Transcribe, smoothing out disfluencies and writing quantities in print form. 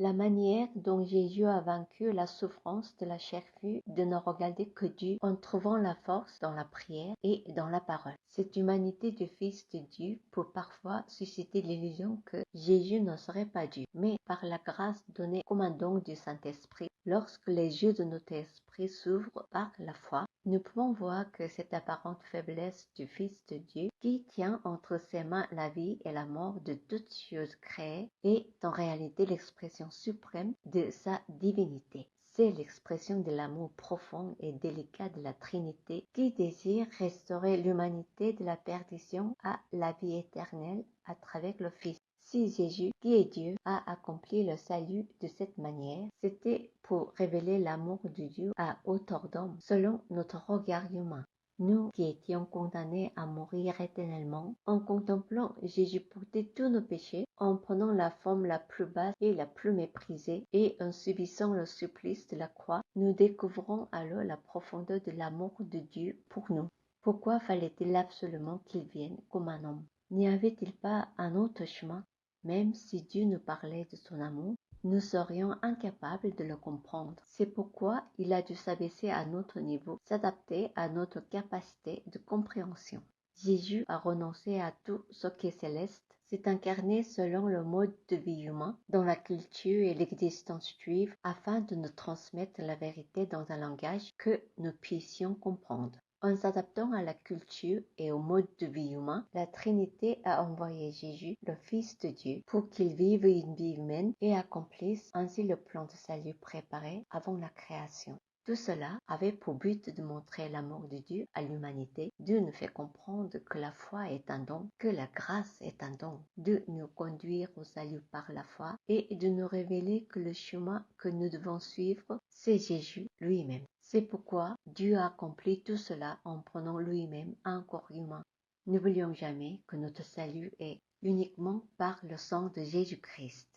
La manière dont Jésus a vaincu la souffrance de la chair fut de ne regarder que Dieu en trouvant la force dans la prière et dans la parole. Cette humanité du Fils de Dieu peut parfois susciter l'illusion que Jésus ne serait pas Dieu, mais par la grâce donnée comme un don du Saint-Esprit, lorsque les yeux de notre esprit s'ouvrent par la foi, nous pouvons voir que cette apparente faiblesse du Fils de Dieu, qui tient entre ses mains la vie et la mort de toutes choses créées, est en réalité l'expression suprême de sa divinité. C'est l'expression de l'amour profond et délicat de la Trinité qui désire restaurer l'humanité de la perdition à la vie éternelle à travers le Fils. Si Jésus, qui est Dieu, a accompli le salut de cette manière, c'était pour révéler l'amour de Dieu à hauteur d'homme, selon notre regard humain. Nous qui étions condamnés à mourir éternellement, en contemplant Jésus porter tous nos péchés, en prenant la forme la plus basse et la plus méprisée, et en subissant le supplice de la croix, nous découvrons alors la profondeur de l'amour de Dieu pour nous. Pourquoi fallait-il absolument qu'il vienne comme un homme? N'y avait-il pas un autre chemin? Même si Dieu nous parlait de son amour, nous serions incapables de le comprendre. C'est pourquoi il a dû s'abaisser à notre niveau, s'adapter à notre capacité de compréhension. Jésus a renoncé à tout ce qui est céleste, s'est incarné selon le mode de vie humain, dans la culture et l'existence juive, afin de nous transmettre la vérité dans un langage que nous puissions comprendre. En s'adaptant à la culture et au mode de vie humain, la Trinité a envoyé Jésus, le Fils de Dieu, pour qu'il vive une vie humaine et accomplisse ainsi le plan de salut préparé avant la création. Tout cela avait pour but de montrer l'amour de Dieu à l'humanité, de nous faire comprendre que la foi est un don, que la grâce est un don, de nous conduire au salut par la foi et de nous révéler que le chemin que nous devons suivre, c'est Jésus lui-même. C'est pourquoi Dieu a accompli tout cela en prenant lui-même un corps humain. N'oublions jamais que notre salut est uniquement par le sang de Jésus-Christ.